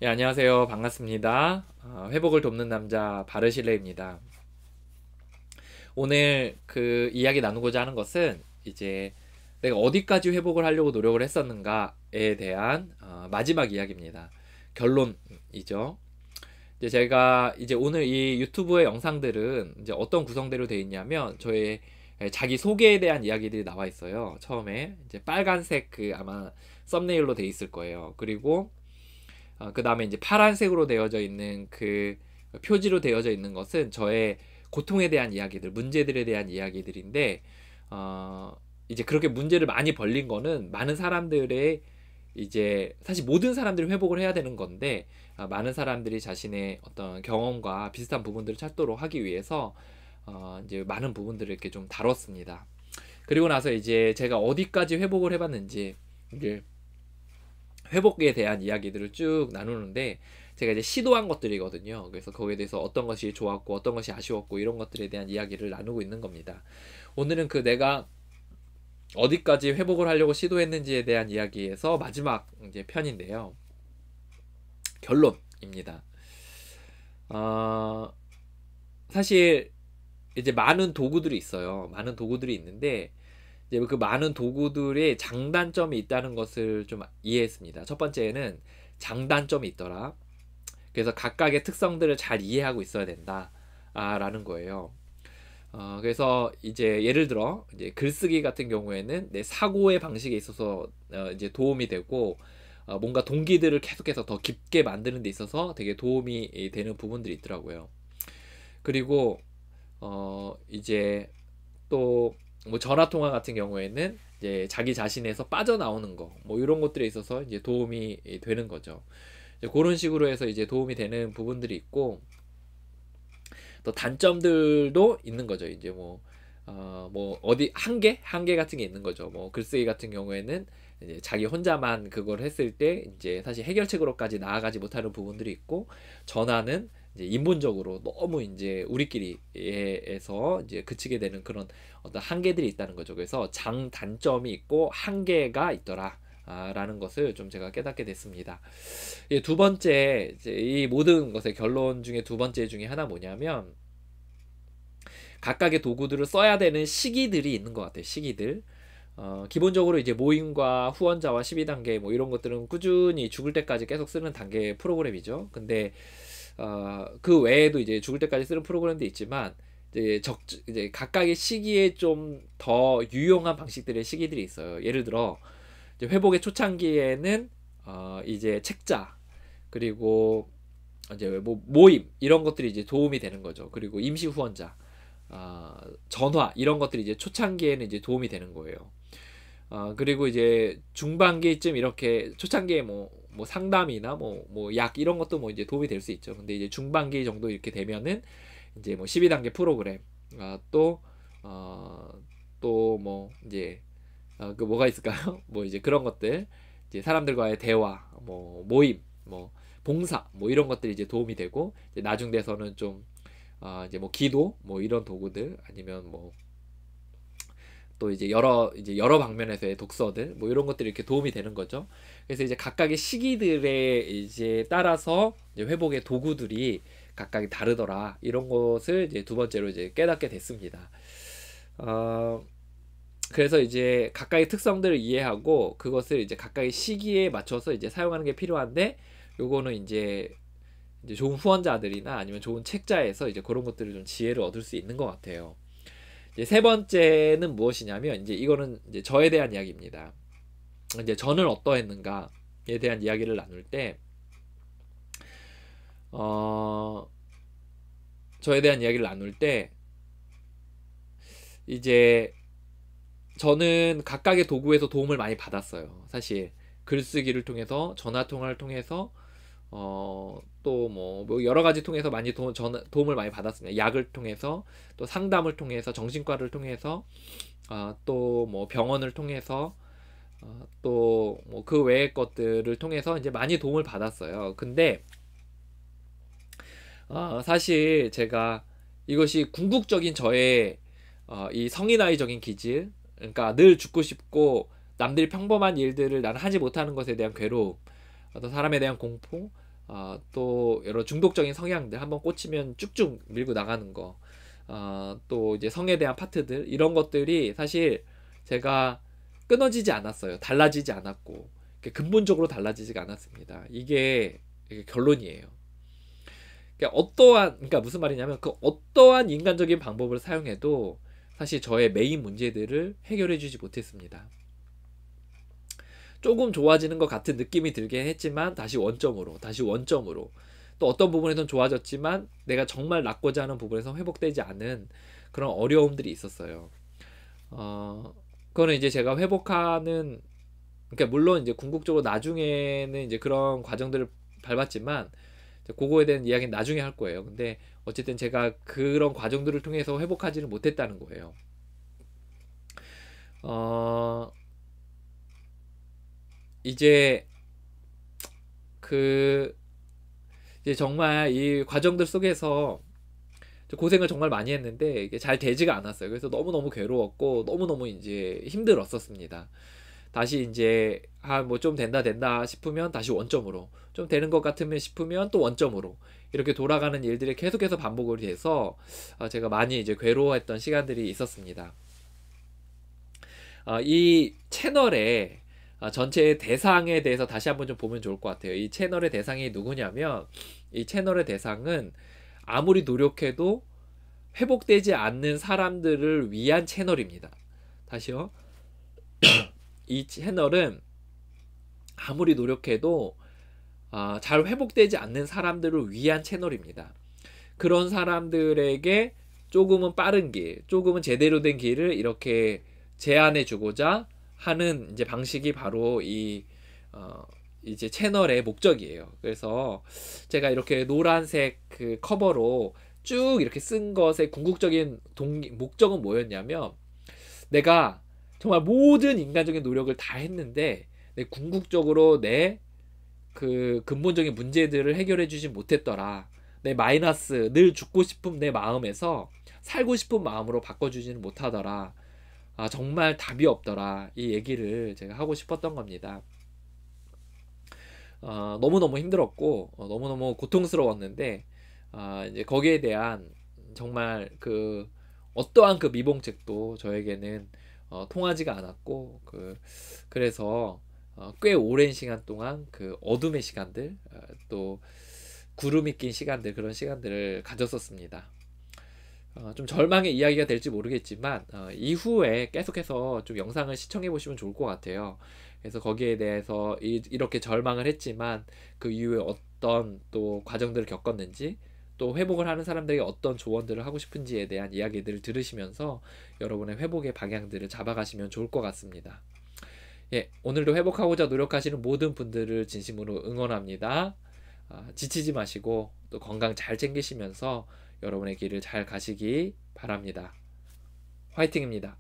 예, 안녕하세요. 반갑습니다. 회복을 돕는 남자 바르실레입니다. 오늘 그 이야기 나누고자 하는 것은 이제 내가 어디까지 회복을 하려고 노력을 했었는가에 대한 마지막 이야기입니다. 결론이죠. 이제 제가 이제 오늘 이 유튜브의 영상들은 이제 어떤 구성대로 되어 있냐면 저의 자기 소개에 대한 이야기들이 나와 있어요. 처음에 이제 빨간색 그 아마 썸네일로 되어 있을 거예요. 그리고 그 다음에 이제 파란색으로 되어져 있는 그 표지로 되어져 있는 것은 저의 고통에 대한 이야기들, 문제들에 대한 이야기들인데, 어, 이제 그렇게 문제를 많이 벌린 거는 많은 사람들의 이제 사실 모든 사람들이 회복을 해야 되는 건데, 많은 사람들이 자신의 어떤 경험과 비슷한 부분들을 찾도록 하기 위해서 이제 많은 부분들을 이렇게 좀 다뤘습니다. 그리고 나서 이제 제가 어디까지 회복을 해봤는지 이제 회복에 대한 이야기들을 쭉 나누는데 제가 이제 시도한 것들이거든요. 그래서 거기에 대해서 어떤 것이 좋았고 어떤 것이 아쉬웠고 이런 것들에 대한 이야기를 나누고 있는 겁니다. 오늘은 그 내가 어디까지 회복을 하려고 시도했는지에 대한 이야기에서 마지막 이제 편인데요. 결론입니다. 어, 사실 이제 많은 도구들이 있어요. 많은 도구들이 있는데 이제 그 많은 도구들의 장단점이 있다는 것을 좀 이해했습니다. 첫 번째는 장단점이 있더라. 그래서 각각의 특성들을 잘 이해하고 있어야 된다. 라는 거예요. 그래서 이제 예를 들어 이제 글쓰기 같은 경우에는 내 사고의 방식에 있어서 이제 도움이 되고 뭔가 동기들을 계속해서 더 깊게 만드는 데 있어서 되게 도움이 되는 부분들이 있더라고요. 그리고 이제 또 뭐 전화 통화 같은 경우에는 이제 자기 자신에서 빠져나오는 거 뭐 이런 것들에 있어서 이제 도움이 되는 거죠. 이제 그런 식으로 해서 이제 도움이 되는 부분들이 있고 또 단점들도 있는 거죠. 이제 뭐 어디 한계 같은 게 있는 거죠. 뭐 글쓰기 같은 경우에는 이제 자기 혼자만 그걸 했을 때 이제 사실 해결책으로까지 나아가지 못하는 부분들이 있고 전화는 이제 인본적으로 너무 이제 우리끼리에서 이제 그치게 되는 그런 어떤 한계들이 있다는 거죠. 그래서 장단점이 있고 한계가 있더라. 라는 것을 좀 제가 깨닫게 됐습니다. 두 번째, 이제 이 모든 것의 결론 중에 두 번째 중에 하나 뭐냐면, 각각의 도구들을 써야 되는 시기들이 있는 것 같아요. 시기들. 기본적으로 이제 모임과 후원자와 12단계 뭐 이런 것들은 꾸준히 죽을 때까지 계속 쓰는 단계 프로그램이죠. 근데 그 외에도 이제 죽을 때까지 쓰는 프로그램도 있지만 이제 각각의 시기에 좀 더 유용한 방식들의 시기들이 있어요. 예를 들어 이제 회복의 초창기에는 이제 책자 그리고 이제 뭐 모임 이런 것들이 이제 도움이 되는 거죠. 그리고 임시 후원자, 전화 이런 것들이 이제 초창기에는 이제 도움이 되는 거예요. 그리고 이제 중반기쯤 이렇게 초창기에 뭐 상담이나 뭐 약 이런 것도 뭐 이제 도움이 될 수 있죠. 근데 이제 중반기 정도 이렇게 되면은 이제 뭐 12단계 프로그램, 또 뭐 이제 그 뭐가 있을까요? 뭐 이제 그런 것들, 이제 사람들과의 대화, 뭐 모임, 뭐 봉사, 뭐 이런 것들이 이제 도움이 되고 이제 나중 돼서는 좀 이제 뭐 기도, 뭐 이런 도구들 아니면 뭐 또 이제 여러 방면에서의 독서들 뭐 이런 것들이 이렇게 도움이 되는 거죠. 그래서 이제 각각의 시기들에 이제 따라서 이제 회복의 도구들이 각각이 다르더라. 이런 것을 이제 두 번째로 이제 깨닫게 됐습니다. 어, 그래서 이제 각각의 특성들을 이해하고 그것을 이제 각각의 시기에 맞춰서 이제 사용하는 게 필요한데 요거는 이제 좋은 후원자들이나 아니면 좋은 책자에서 이제 그런 것들을 좀 지혜를 얻을 수 있는 것 같아요. 이제 세 번째는 무엇이냐면 이제 이거는 이제 저에 대한 이야기입니다. 이제 저는 어떠했는가에 대한 이야기를 나눌 때 어, 저에 대한 이야기를 나눌 때 이제 저는 각각의 도구에서 도움을 많이 받았어요. 사실 글쓰기를 통해서 전화 통화를 통해서 또 뭐 여러 가지 통해서 많이 도움을 많이 받았습니다. 약을 통해서 또 상담을 통해서 정신과를 통해서 또 뭐 병원을 통해서 또 뭐 그 외의 것들을 통해서 이제 많이 도움을 받았어요. 근데 사실 제가 이것이 궁극적인 저의 이 성인아이적인 기질, 그러니까 늘 죽고 싶고 남들이 평범한 일들을 나는 하지 못하는 것에 대한 괴로움, 어떤 사람에 대한 공포, 또 여러 중독적인 성향들 한번 꽂히면 쭉쭉 밀고 나가는 거, 또 이제 성에 대한 파트들 이런 것들이 사실 제가 끊어지지 않았어요. 달라지지 않았고 근본적으로 달라지지가 않았습니다. 이게 결론이에요. 그러니까 무슨 말이냐면 그 어떠한 인간적인 방법을 사용해도 사실 저의 메인 문제들을 해결해 주지 못했습니다. 조금 좋아지는 것 같은 느낌이 들긴 했지만 다시 원점으로 또 어떤 부분에선 좋아졌지만 내가 정말 낫고자 하는 부분에서 회복되지 않은 그런 어려움들이 있었어요. 그거는 이제 제가 회복하는, 그러니까 물론 이제 궁극적으로 나중에는 이제 그런 과정들을 밟았지만 그거에 대한 이야기는 나중에 할 거예요. 근데 어쨌든 제가 그런 과정들을 통해서 회복하지는 못했다는 거예요. 이제 이제 정말 이 과정들 속에서 고생을 정말 많이 했는데 이게 잘 되지가 않았어요. 그래서 너무너무 괴로웠고 너무너무 이제 힘들었었습니다. 다시 이제 뭐 좀 된다 싶으면 다시 원점으로, 좀 되는 것 같으면 싶으면 또 원점으로 이렇게 돌아가는 일들이 계속해서 반복이 돼서 제가 많이 이제 괴로워했던 시간들이 있었습니다. 이 채널의 전체의 대상에 대해서 다시 한번 좀 보면 좋을 것 같아요. 이 채널의 대상이 누구냐면 이 채널의 대상은 아무리 노력해도 회복되지 않는 사람들을 위한 채널입니다. 다시요. 이 채널은 아무리 노력해도 잘 회복되지 않는 사람들을 위한 채널입니다. 그런 사람들에게 조금은 빠른 길, 조금은 제대로 된 길을 이렇게 제안해 주고자 하는 이제 방식이 바로 이제 채널의 목적이에요. 그래서 제가 이렇게 노란색 그 커버로 쭉 이렇게 쓴 것의 궁극적인 목적은 뭐였냐면, 내가 정말 모든 인간적인 노력을 다 했는데 궁극적으로 내 그 근본적인 문제들을 해결해 주지 못했더라. 내 마이너스, 늘 죽고 싶은 내 마음에서 살고 싶은 마음으로 바꿔주지는 못하더라. 정말 답이 없더라. 이 얘기를 제가 하고 싶었던 겁니다. 너무너무 힘들었고 너무너무 고통스러웠는데 이제 거기에 대한 정말 어떠한 그 미봉책도 저에게는 통하지가 않았고 그래서 꽤 오랜 시간 동안 그 어둠의 시간들, 또 구름이 낀 시간들, 그런 시간들을 가졌었습니다. 좀 절망의 이야기가 될지 모르겠지만 이후에 계속해서 좀 영상을 시청해 보시면 좋을 것 같아요. 그래서 거기에 대해서 이렇게 절망을 했지만 그 이후에 어떤 또 과정들을 겪었는지, 또 회복을 하는 사람들에게 어떤 조언들을 하고 싶은지에 대한 이야기들을 들으시면서 여러분의 회복의 방향들을 잡아가시면 좋을 것 같습니다. 예, 오늘도 회복하고자 노력하시는 모든 분들을 진심으로 응원합니다. 지치지 마시고 또 건강 잘 챙기시면서 여러분의 길을 잘 가시기 바랍니다. 화이팅입니다.